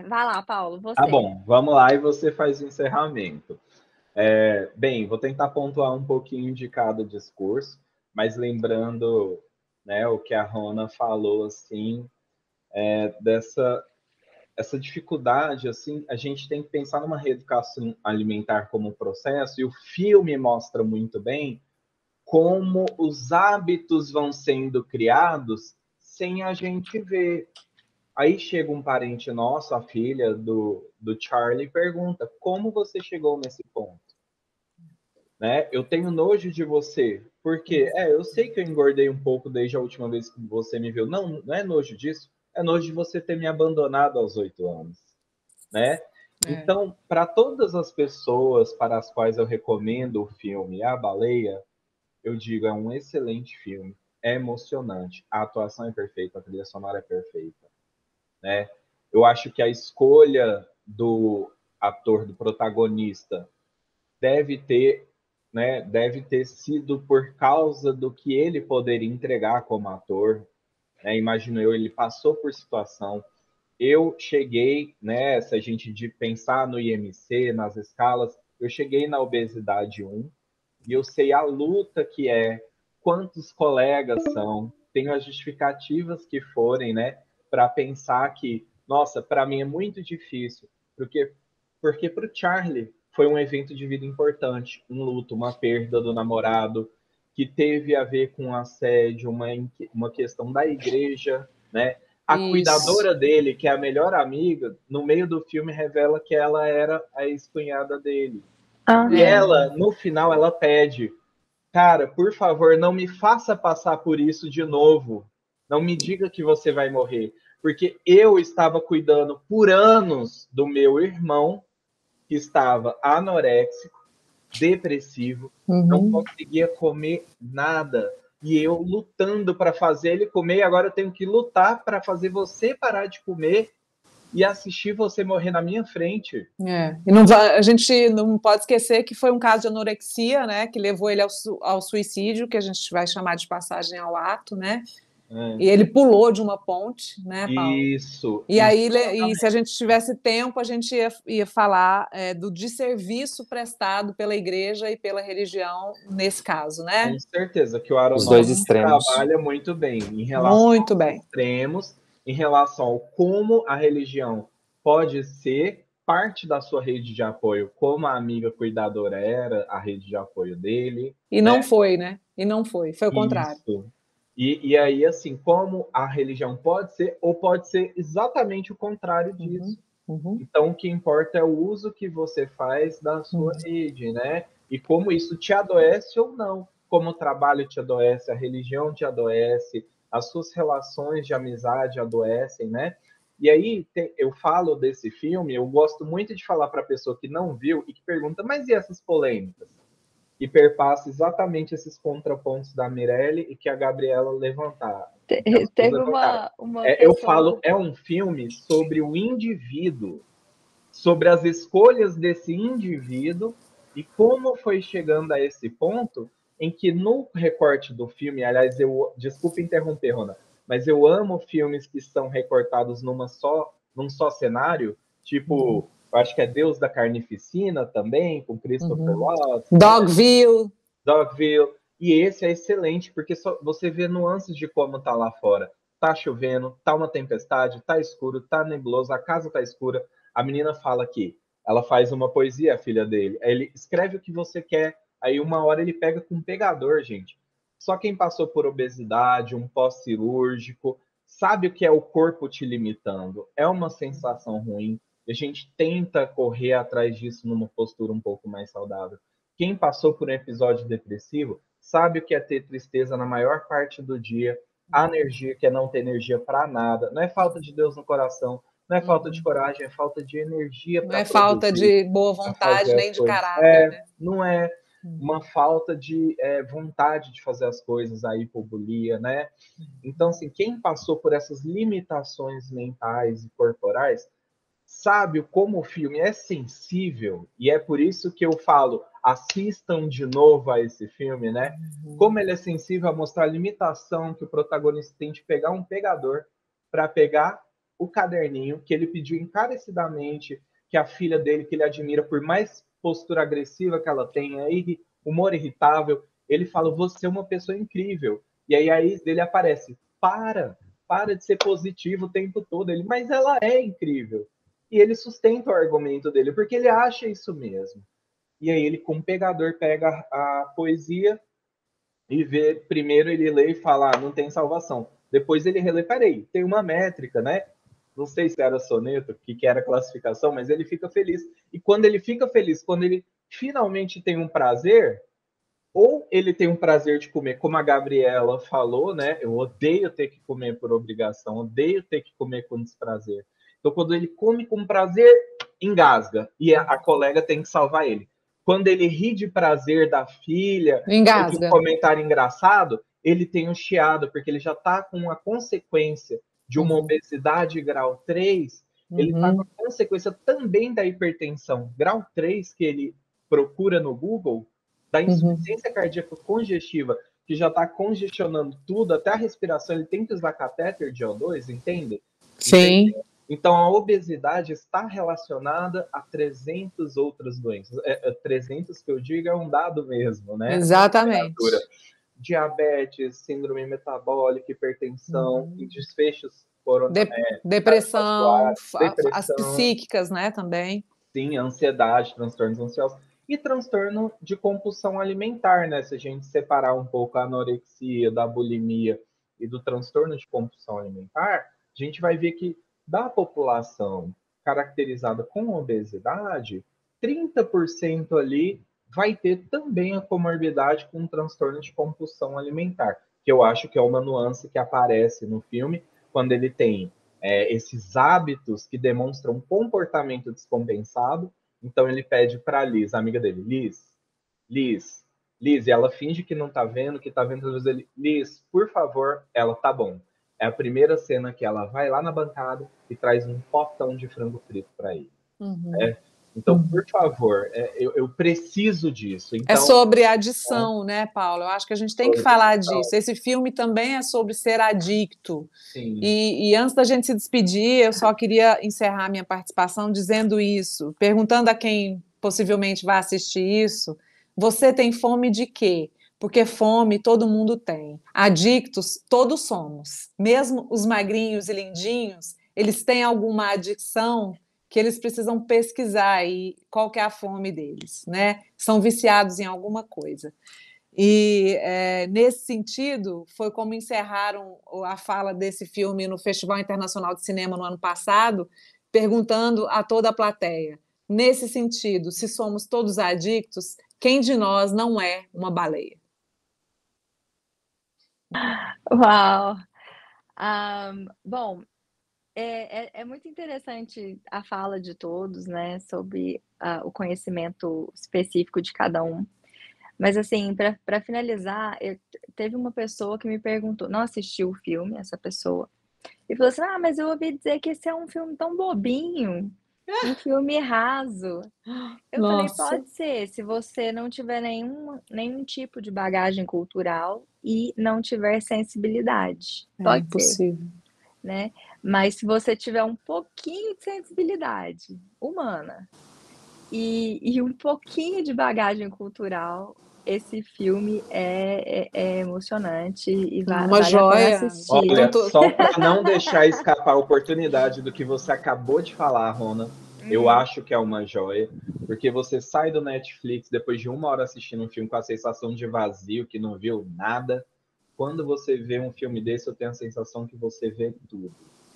vai lá, Paulo, tá você. bom, vamos lá e você faz o encerramento. Bem, vou tentar pontuar um pouquinho de cada discurso, mas lembrando, né, o que a Rona falou, assim, dessa essa dificuldade, assim, a gente tem que pensar numa reeducação alimentar como um processo, e o filme mostra muito bem como os hábitos vão sendo criados sem a gente ver. Aí chega um parente nosso, a filha do Charlie, e pergunta: como você chegou nesse ponto? Né? Eu tenho nojo de você. Por quê? Eu sei que eu engordei um pouco desde a última vez que você me viu. Não, não é nojo disso. É nojo de você ter me abandonado aos 8 anos. Né? É. Então, para todas as pessoas para as quais eu recomendo o filme A Baleia, eu digo, é um excelente filme. É emocionante. A atuação é perfeita, a trilha sonora é perfeita. Né? Eu acho que a escolha do ator, do protagonista, deve ter, né, deve ter sido por causa do que ele poderia entregar como ator. Né? Imagino eu, ele passou por situação. Eu cheguei, né, se a gente de pensar no IMC, nas escalas, eu cheguei na obesidade 1 e eu sei a luta que é, quantos colegas são, tenho as justificativas que forem, né, para pensar que, nossa, para mim é muito difícil, porque para o Charlie foi um evento de vida importante, um luto, uma perda do namorado, que teve a ver com assédio, uma questão da igreja, né? A Isso. cuidadora dele, que é a melhor amiga, no meio do filme revela que ela era a ex-cunhada dele. E É. ela, no final, ela pede: cara, por favor, não me faça passar por isso de novo. Não me diga que você vai morrer. Porque eu estava cuidando por anos do meu irmão, que estava anoréxico, depressivo, não Uhum. conseguia comer nada. E eu lutando para fazer ele comer, e agora eu tenho que lutar para fazer você parar de comer e assistir você morrer na minha frente. E a gente não pode esquecer que foi um caso de anorexia, né, que levou ele ao suicídio, que a gente vai chamar de passagem ao ato, né? É. E ele pulou de uma ponte, né, Paulo? Isso. E aí, e se a gente tivesse tempo, a gente ia falar do desserviço prestado pela igreja e pela religião nesse caso, né? Com certeza que o Os dois Aronofsky extremos. trabalha muito bem em relação Muito aos bem. extremos, em relação ao como a religião pode ser parte da sua rede de apoio, como a amiga cuidadora era a rede de apoio dele, E né? não foi, né? E não foi o contrário. Isso. E aí, assim, como a religião pode ser, ou pode ser exatamente o contrário Uhum, disso. uhum, Então, o que importa é o uso que você faz da sua uhum. rede, né? E como isso te adoece ou não. Como o trabalho te adoece, a religião te adoece, as suas relações de amizade adoecem, né? E aí, eu falo desse filme, eu gosto muito de falar para a pessoa que não viu e que pergunta, mas e essas polêmicas? E perpassa exatamente esses contrapontos da Mirelle e que a Gabriela levantaram. Que as duas Teve levantaram. uma Eu falo, pessoa. é um filme sobre o indivíduo, sobre as escolhas desse indivíduo e como foi chegando a esse ponto em que no recorte do filme, aliás, desculpa interromper, Rona, mas eu amo filmes que são recortados num só cenário, tipo, eu acho que é Deus da Carnificina também, com Christopher Uhum. Watts, né? Dogville. Dogville. E esse é excelente, porque você vê nuances de como tá lá fora. Tá chovendo, tá uma tempestade, tá escuro, tá nebuloso, a casa tá escura. A menina fala que ela faz uma poesia, a filha dele. Aí ele escreve o que você quer, aí uma hora ele pega com um pegador, gente. Só quem passou por obesidade, um pós-cirúrgico, sabe o que é o corpo te limitando. É uma sensação ruim. A gente tenta correr atrás disso numa postura um pouco mais saudável. Quem passou por um episódio depressivo sabe o que é ter tristeza na maior parte do dia, a energia que é não ter energia para nada. Não é falta de Deus no coração, não é falta de coragem, é falta de energia Não para é falta produzir, de boa para vontade fazer nem as de coisas. caráter, né? Não é uma falta de vontade de fazer as coisas, a hipobulia, né? Então, assim, quem passou por essas limitações mentais e corporais sabe como o filme é sensível, e é por isso que eu falo, assistam de novo a esse filme, né? Como ele é sensível a mostrar a limitação que o protagonista tem de pegar um pegador para pegar o caderninho que ele pediu encarecidamente, que a filha dele, que ele admira, por mais postura agressiva que ela tenha, humor irritável, ele fala, você é uma pessoa incrível. E aí dele aparece, para de ser positivo o tempo todo. Ele, mas ela é incrível. E ele sustenta o argumento dele, porque ele acha isso mesmo. E aí ele, com o pegador, pega a poesia e vê, primeiro ele lê e fala, não tem salvação. Depois ele relê, peraí, tem uma métrica, né? Não sei se era soneto, que era a classificação, mas ele fica feliz. E quando ele fica feliz, quando ele finalmente tem um prazer, ou ele tem um prazer de comer, como a Gabriela falou, né? Eu odeio ter que comer por obrigação, odeio ter que comer com desprazer. Então, quando ele come com prazer, engasga. E a colega tem que salvar ele. Quando ele ri de prazer da filha, ou de um Engasga. comentário engraçado, ele tem um chiado, porque ele já está com a consequência de uma obesidade grau 3, ele está com a consequência também da hipertensão grau 3, que ele procura no Google, da insuficiência cardíaca congestiva, que já está congestionando tudo, até a respiração, ele tem que usar catéter de O2, entende? Sim. Entende? Então, a obesidade está relacionada a 300 outras doenças. 300, que eu digo, é um dado mesmo, né? Exatamente. Diabetes, síndrome metabólica, hipertensão, desfechos depressão, depressão, as psíquicas, né, também. Sim, ansiedade, transtornos ansiosos e transtorno de compulsão alimentar, né? Se a gente separar um pouco a anorexia da bulimia e do transtorno de compulsão alimentar, a gente vai ver que da população caracterizada com obesidade, 30% ali vai ter também a comorbidade com transtorno de compulsão alimentar, que eu acho que é uma nuance que aparece no filme, quando ele tem esses hábitos que demonstram um comportamento descompensado. Então ele pede para Liz, a amiga dele, Liz, e ela finge que não tá vendo, que tá vendo, ele, Liz, por favor, ela, tá bom. É a primeira cena que ela vai lá na bancada e traz um potão de frango frito para ele. Então, por favor, eu preciso disso. Então, é sobre adição, né, Paulo? Eu acho que a gente tem que falar disso. Esse filme também é sobre ser adicto. E antes da gente se despedir, eu só queria encerrar minha participação dizendo isso, perguntando a quem possivelmente vai assistir isso, você tem fome de quê? Porque fome todo mundo tem. Adictos todos somos. Mesmo os magrinhos e lindinhos, eles têm alguma adicção que eles precisam pesquisar aí qual que é a fome deles, né? São viciados em alguma coisa. E, nesse sentido, foi como encerraram a fala desse filme no Festival Internacional de Cinema no ano passado, perguntando a toda a plateia, nesse sentido, se somos todos adictos, quem de nós não é uma baleia? Uau! Bom, é muito interessante a fala de todos, né, sobre o conhecimento específico de cada um. Mas, assim, para finalizar, teve uma pessoa que me perguntou, não assistiu o filme, essa pessoa, e falou assim: mas eu ouvi dizer que esse é um filme tão bobinho, um filme raso. Eu falei: Nossa. pode ser, se você não tiver nenhum tipo de bagagem cultural e não tiver sensibilidade. Pode ser. Impossível. Né? Mas se você tiver um pouquinho de sensibilidade humana e um pouquinho de bagagem cultural, esse filme é emocionante e Uma vale a pena joia. assistir. Olha, só para não deixar escapar a oportunidade do que você acabou de falar, Rona, eu acho que é uma joia, porque você sai do Netflix depois de 1 hora assistindo um filme com a sensação de vazio, que não viu nada, quando você vê um filme desse, eu tenho a sensação que você vê tudo.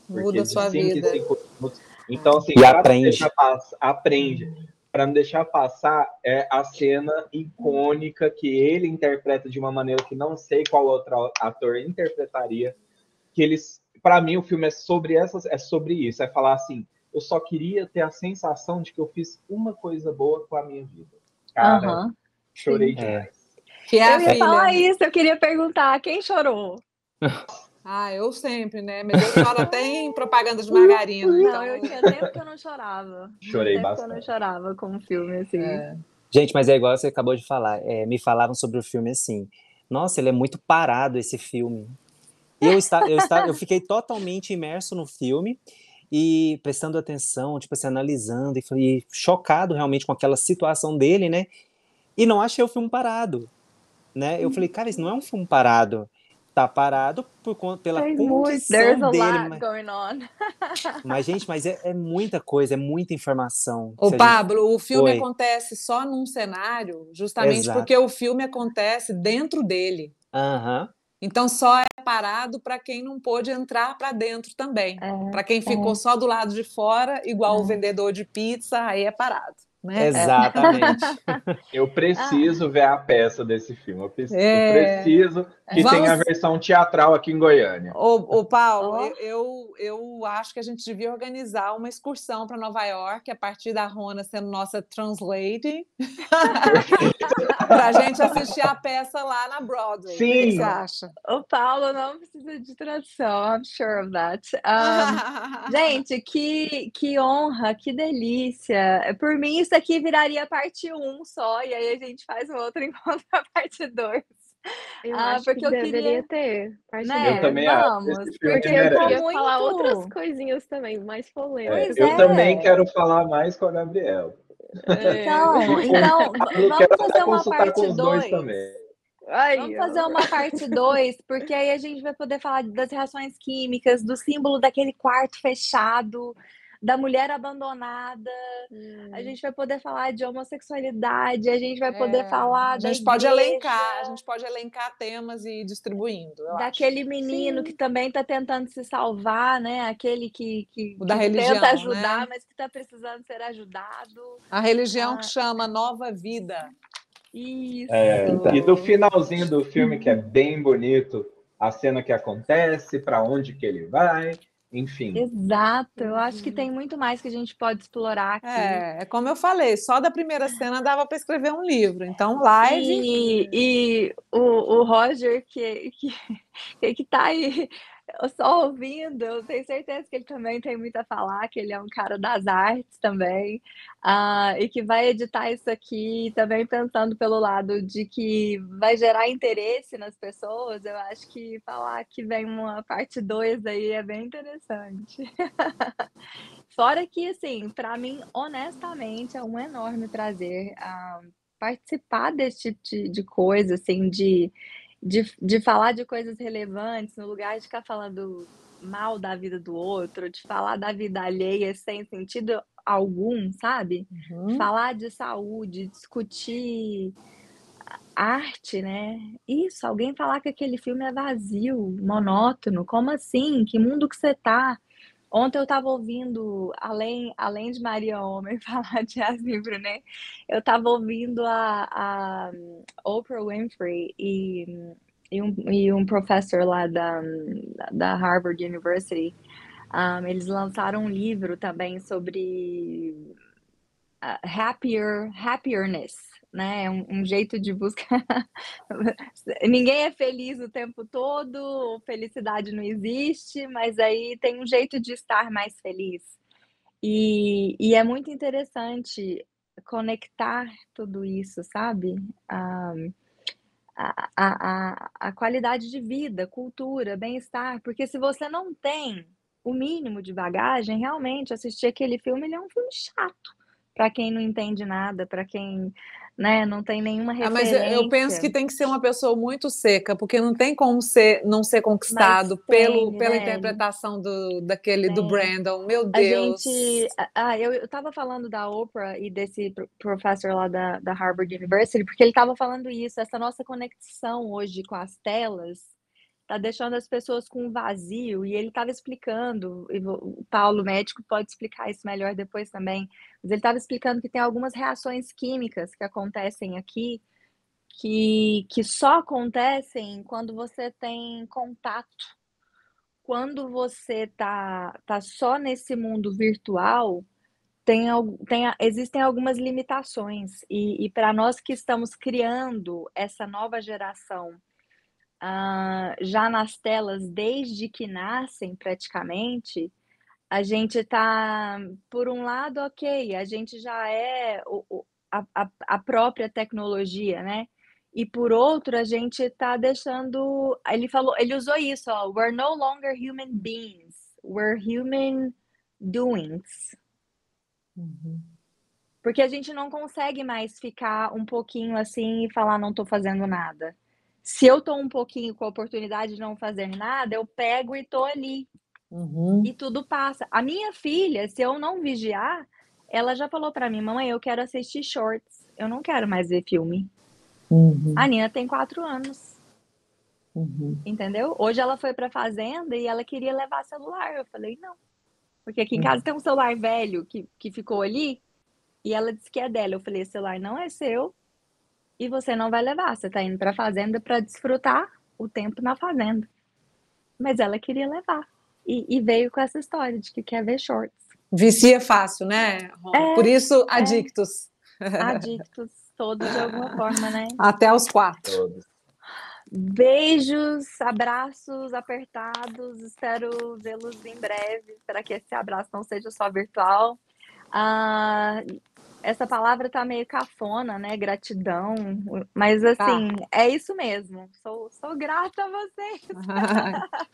Muda a sua vida. 5 minutos. Então, assim, E para não aprende. deixar passar, aprende. Para não deixar passar, é a cena icônica que ele interpreta de uma maneira que não sei qual outro ator interpretaria. Que eles, para mim, o filme é sobre isso. É falar assim, eu só queria ter a sensação de que eu fiz uma coisa boa com a minha vida. Cara, chorei demais. Que é Eu a ia falar filha. isso, eu queria perguntar, quem chorou? Eu sempre, né? Mas eu choro até em propaganda de margarina. Não, Então... eu tinha tempo que eu não chorava. Chorei tempo bastante. que eu não chorava com um filme, assim. Gente, mas é igual você acabou de falar. Me falavam sobre o filme assim. Nossa, ele é muito parado, esse filme. E eu fiquei totalmente imerso no filme e prestando atenção, tipo assim, analisando e chocado realmente com aquela situação dele, né? E não achei o filme parado, né? Eu falei, cara, isso não é um filme parado. Tá parado pela There's a condição dele. lot going on. Mas, gente, é muita coisa, é muita informação. Ô, Se a gente- Pablo, o filme Oi. acontece só num cenário, justamente Exato. porque o filme acontece dentro dele. Aham. Então só é parado para quem não pôde entrar para dentro também. Para quem ficou só do lado de fora, igual o vendedor de pizza, aí é parado. Né? Exatamente. Eu preciso ver a peça desse filme. Eu preciso que tenha a versão teatral aqui em Goiânia. Ô Paulo, eu acho que a gente devia organizar uma excursão para Nova York, a partir da Rona sendo nossa translate, para a gente assistir a peça lá na Broadway. Sim. O que você acha? O Paulo não precisa de tradução, I'm sure of that. Gente, que honra, que delícia. Por mim, isso aqui viraria parte 1 só, e aí a gente faz um outro encontro a parte 2. Eu acho porque que eu deveria queria, ter. Parte né? Eu também acho. Vamos, Esse filme porque eu merece. queria falar outras coisinhas também, mais polêmicas. Eu também quero falar mais com a Gabriela. Então vamos fazer uma parte 2. Vamos fazer uma parte 2, porque aí a gente vai poder falar das reações químicas, do símbolo daquele quarto fechado, da mulher abandonada. A gente vai poder falar de homossexualidade, a gente vai poder falar da igreja. A gente pode elencar temas e ir distribuindo. Daquele menino que também está tentando se salvar, né? Aquele que da religião, tenta ajudar, né? mas que está precisando ser ajudado. A religião que chama Nova Vida. Isso. E do finalzinho do filme, que é bem bonito, a cena que acontece, para onde que ele vai, enfim. Exato, eu acho que tem muito mais que a gente pode explorar aqui. É como eu falei, só da primeira cena dava para escrever um livro, então live... E o Roger, que tá aí só ouvindo, eu tenho certeza que ele também tem muito a falar, que ele é um cara das artes também, e que vai editar isso aqui também pensando pelo lado de que vai gerar interesse nas pessoas. Eu acho que falar que vem uma parte 2 aí é bem interessante. Fora que, assim, para mim, honestamente, é um enorme prazer participar desse tipo de coisa, assim, de falar de coisas relevantes, no lugar de ficar falando mal da vida do outro, de falar da vida alheia sem sentido algum, sabe? Falar de saúde, discutir arte, né? Isso, alguém falar que aquele filme é vazio, monótono, como assim? Que mundo que você tá? Ontem eu estava ouvindo, além de Maria Homem falar de Yasmin Brunet, eu estava ouvindo a Oprah Winfrey e um professor lá da Harvard University. Eles lançaram um livro também sobre happiness, né? Um jeito de buscar. Ninguém é feliz o tempo todo, felicidade não existe, mas aí tem um jeito de estar mais feliz. E é muito interessante conectar tudo isso, sabe? A qualidade de vida, cultura, bem-estar, porque se você não tem o mínimo de bagagem, realmente assistir aquele filme, ele é um filme chato para quem não entende nada, para quem, né, não tem nenhuma referência. Mas eu penso que tem que ser uma pessoa muito seca, porque não tem como não ser conquistado pela interpretação do Brandon. Meu Deus! Eu estava falando da Oprah e desse professor lá da Harvard University, porque ele estava falando isso, essa nossa conexão hoje com as telas, tá deixando as pessoas com um vazio, e ele estava explicando, e o Paulo, médico, pode explicar isso melhor depois também, mas ele estava explicando que tem algumas reações químicas que acontecem aqui, que só acontecem quando você tem contato. Quando você tá só nesse mundo virtual, existem algumas limitações, e para nós que estamos criando essa nova geração, já nas telas desde que nascem praticamente, a gente tá, por um lado, ok, a gente já é a própria tecnologia, né? E por outro, a gente tá deixando. Ele usou isso, ó, we're no longer human beings, we're human doings. Porque a gente não consegue mais ficar um pouquinho assim e falar, não tô fazendo nada. Se eu tô um pouquinho com a oportunidade de não fazer nada, eu pego e tô ali. E tudo passa. A minha filha, se eu não vigiar, ela já falou pra mim, mamãe, eu quero assistir shorts. Eu não quero mais ver filme. A Nina tem 4 anos. Entendeu? Hoje ela foi pra fazenda e ela queria levar celular. Eu falei, não. Porque aqui em casa tem um celular velho que ficou ali e ela disse que é dela. Eu falei, esse celular não é seu e você não vai levar. Você tá indo pra fazenda pra desfrutar o tempo na fazenda. Mas ela queria levar. E veio com essa história de que quer ver shorts. Vicia fácil, né, Roma? Por isso, adictos. Adictos, todos de alguma forma, né? Até os 4. Todos. Beijos, abraços apertados. Espero vê-los em breve, para que esse abraço não seja só virtual. Essa palavra tá meio cafona, né? Gratidão. Mas, assim, é isso mesmo. Sou grata a vocês.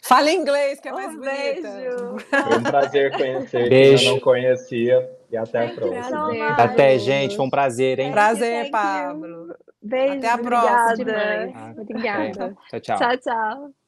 Fala inglês, que é mais bonita. Beijo. Foi um prazer conhecer Beijo. quem eu não conhecia. E até a próxima. Prazer. Até, gente. Foi um prazer, hein? Prazer, Thank you. Pablo. Beijo, Até a próxima. obrigada. Demais. Obrigada. Tchau, tchau. Tchau, tchau.